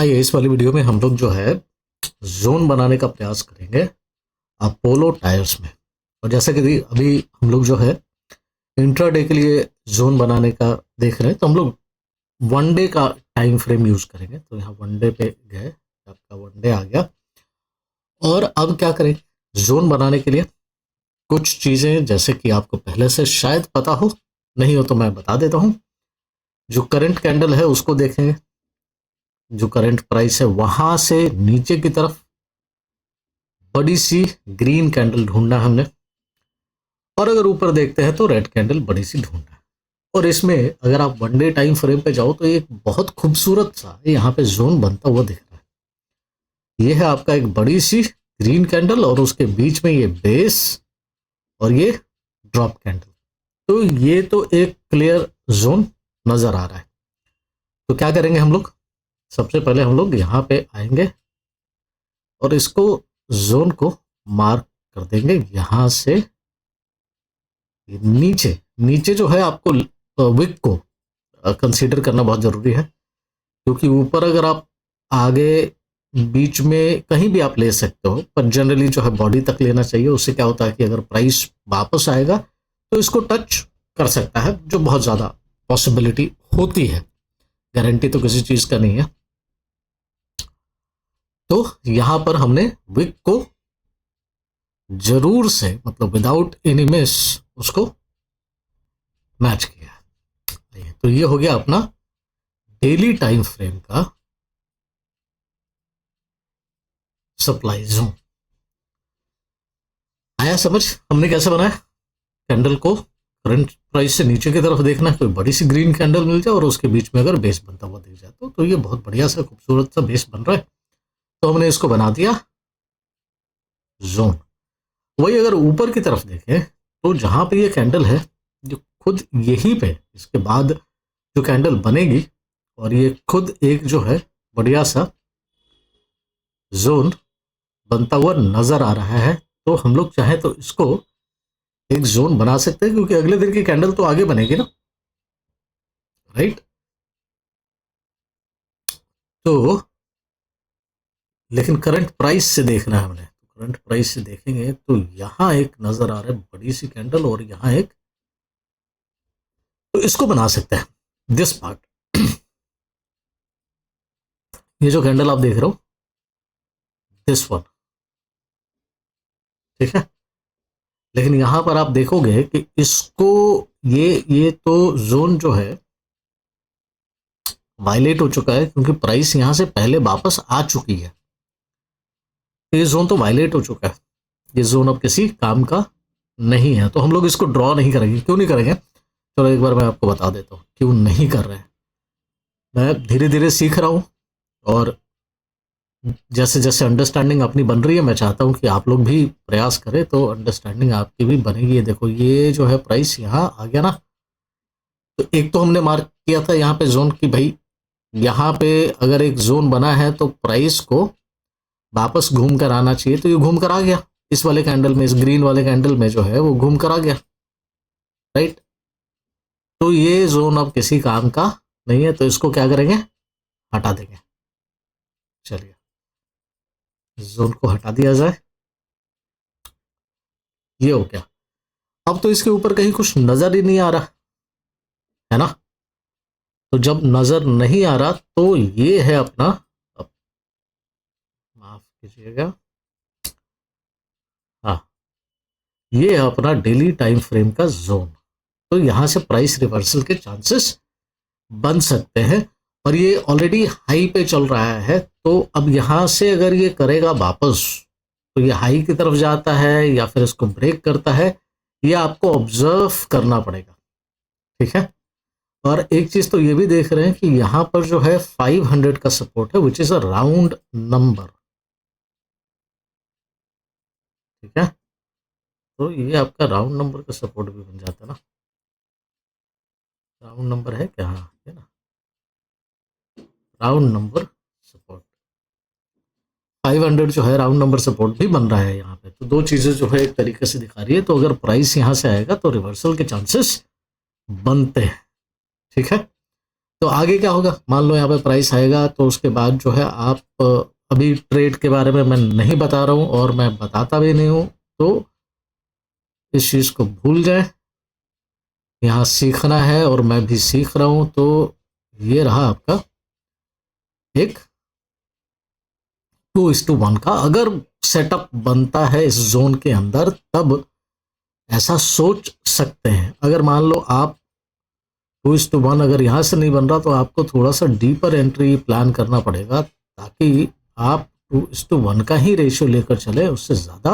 आइए इस वाली वीडियो में हम लोग जो है जोन बनाने का प्रयास करेंगे अपोलो टायर्स में। और जैसा कि अभी हम लोग जो है इंट्राडे के लिए जोन बनाने का देख रहे हैं, तो हम लोग वन डे का टाइम फ्रेम यूज करेंगे। तो यहाँ वन डे पे गए, आपका वन डे आ गया। और अब क्या करेंगे, जोन बनाने के लिए कुछ चीजें जैसे कि आपको पहले से शायद पता हो, नहीं हो तो मैं बता देता हूँ। जो करंट कैंडल है उसको देखेंगे, जो करंट प्राइस है वहां से नीचे की तरफ बड़ी सी ग्रीन कैंडल ढूंढना है हमने, और अगर ऊपर देखते हैं तो रेड कैंडल बड़ी सी ढूंढना है। और इसमें अगर आप वन डे टाइम फ्रेम पे जाओ तो एक बहुत खूबसूरत सा यहाँ पे जोन बनता हुआ दिख रहा है। ये है आपका एक बड़ी सी ग्रीन कैंडल और उसके बीच में ये बेस और ये ड्रॉप कैंडल। तो ये तो एक क्लियर जोन नजर आ रहा है। तो क्या करेंगे हम लोग, सबसे पहले हम लोग यहाँ पे आएंगे और इसको जोन को मार्क कर देंगे। यहां से नीचे नीचे जो है आपको विक को कंसीडर करना बहुत जरूरी है, क्योंकि ऊपर अगर आप आगे बीच में कहीं भी आप ले सकते हो, पर जनरली जो है बॉडी तक लेना चाहिए। उससे क्या होता है कि अगर प्राइस वापस आएगा तो इसको टच कर सकता है, जो बहुत ज्यादा पॉसिबिलिटी होती है, गारंटी तो किसी चीज का नहीं है। तो यहां पर हमने विक को जरूर से, मतलब विदाउट एनी मिस, उसको मैच किया। तो ये हो गया अपना डेली टाइम फ्रेम का सप्लाई जोन। आया समझ हमने कैसे बनाया? कैंडल को करंट प्राइस से नीचे की तरफ देखना, कोई बड़ी सी ग्रीन कैंडल मिल जाए और उसके बीच में अगर बेस बनता हुआ दिख जाए तो ये बहुत बढ़िया सा खूबसूरत सा बेस बन रहा है। तो हमने इसको बना दिया जोन। वही अगर ऊपर की तरफ देखें तो जहां पे ये कैंडल है, जो खुद यहीं पे इसके बाद जो कैंडल बनेगी, और ये खुद एक जो है बढ़िया सा जोन बनता हुआ नजर आ रहा है। तो हम लोग चाहे तो इसको एक जोन बना सकते हैं, क्योंकि अगले दिन की कैंडल तो आगे बनेगी ना, राइट? तो लेकिन करंट प्राइस से देखना है हमने। करंट प्राइस से देखेंगे तो यहां एक नजर आ रहा है बड़ी सी कैंडल, और यहां एक, तो इसको बना सकते हैं दिस पार्ट। ये जो कैंडल आप देख रहे हो, दिस वन, ठीक है। लेकिन यहां पर आप देखोगे कि इसको ये तो जोन जो है वायलेट हो चुका है, क्योंकि प्राइस यहां से पहले वापस आ चुकी है। ये जोन तो वायलेट हो चुका है, ये जोन अब किसी काम का नहीं है। तो हम लोग इसको ड्रॉ नहीं करेंगे। क्यों नहीं करेंगे, चलो एक बार मैं आपको बता देता हूँ क्यों नहीं कर रहे हैं। मैं धीरे धीरे सीख रहा हूँ, और जैसे जैसे अंडरस्टैंडिंग अपनी बन रही है, मैं चाहता हूं कि आप लोग भी प्रयास करें तो अंडरस्टैंडिंग आपकी भी बनेगी। ये देखो, ये जो है प्राइस यहाँ आ गया ना, तो एक तो हमने मार्क किया था यहाँ पे जोन की, भाई यहाँ पे अगर एक जोन बना है तो प्राइस को वापस घूम कर आना चाहिए। तो ये घूम कर आ गया इस वाले कैंडल में, इस ग्रीन वाले कैंडल में जो है वो घूम कर आ गया, राइट? तो ये जोन अब किसी काम का नहीं है, तो इसको क्या करेंगे, हटा देंगे। चलिए जोन को हटा दिया जाए। ये हो गया। अब तो इसके ऊपर कहीं कुछ नजर ही नहीं आ रहा है ना। तो जब नजर नहीं आ रहा तो ये है अपना, माफ कीजिएगा, हाँ, ये है अपना डेली टाइम फ्रेम का जोन। तो यहां से प्राइस रिवर्सल के चांसेस बन सकते हैं, और ये ऑलरेडी हाई पे चल रहा है। तो अब यहां से अगर ये करेगा वापस, तो ये हाई की तरफ जाता है या फिर इसको ब्रेक करता है, ये आपको ऑब्जर्व करना पड़ेगा, ठीक है। और एक चीज तो ये भी देख रहे हैं कि यहां पर जो है 500 का सपोर्ट है, which is a round number, ठीक है। तो ये आपका राउंड नंबर का सपोर्ट भी बन जाता है ना। राउंड नंबर है क्या, हाँ है ना, राउंड नंबर सपोर्ट 500 जो है राउंड नंबर सपोर्ट भी बन रहा है यहाँ पे। तो दो चीजें जो है एक तरीके से दिखा रही है। तो अगर प्राइस यहाँ से आएगा तो रिवर्सल के चांसेस बनते हैं, ठीक है। तो आगे क्या होगा, मान लो यहाँ पे प्राइस आएगा तो उसके बाद जो है आप अभी ट्रेड के बारे में मैं नहीं बता रहा हूँ और मैं बताता भी नहीं हूँ, तो इस चीज़ को भूल जाए। यहाँ सीखना है और मैं भी सीख रहा हूँ। तो ये रहा आपका एक 2:1 का अगर सेटअप बनता है इस जोन के अंदर, तब ऐसा सोच सकते हैं। अगर मान लो आप 2:1 अगर यहाँ से नहीं बन रहा तो आपको थोड़ा सा डीपर एंट्री प्लान करना पड़ेगा, ताकि आप 2:1 का ही रेशियो लेकर चले, उससे ज़्यादा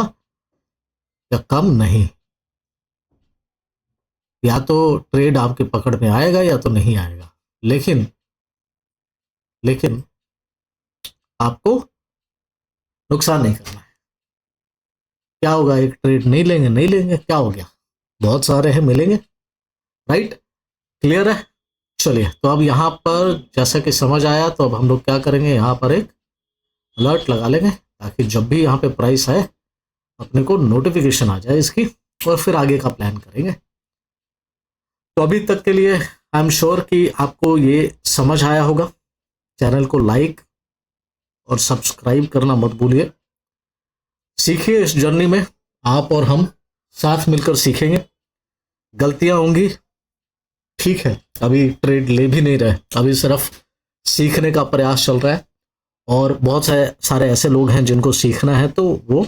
या कम नहीं। या तो ट्रेड आपके पकड़ में आएगा या तो नहीं आएगा, लेकिन लेकिन आपको नुकसान नहीं करना है। क्या होगा, एक ट्रेड नहीं लेंगे, नहीं लेंगे, क्या हो गया, बहुत सारे हैं मिलेंगे, राइट। क्लियर है। चलिए, तो अब यहाँ पर जैसा कि समझ आया, तो अब हम लोग क्या करेंगे, यहाँ पर एक अलर्ट लगा लेंगे ताकि जब भी यहाँ पे प्राइस आए अपने को नोटिफिकेशन आ जाए इसकी, और फिर आगे का प्लान करेंगे। तो अभी तक के लिए आई एम श्योर कि आपको ये समझ आया होगा। चैनल को लाइक और सब्सक्राइब करना मत भूलिए। सीखिए, इस जर्नी में आप और हम साथ मिलकर सीखेंगे। गलतियां होंगी, ठीक है, अभी ट्रेड ले भी नहीं रहे, अभी सिर्फ सीखने का प्रयास चल रहा है। और बहुत सारे ऐसे लोग हैं जिनको सीखना है, तो वो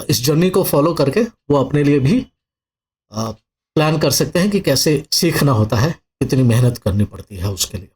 इस जर्नी को फॉलो करके वो अपने लिए भी प्लान कर सकते हैं कि कैसे सीखना होता है, कितनी मेहनत करनी पड़ती है उसके लिए।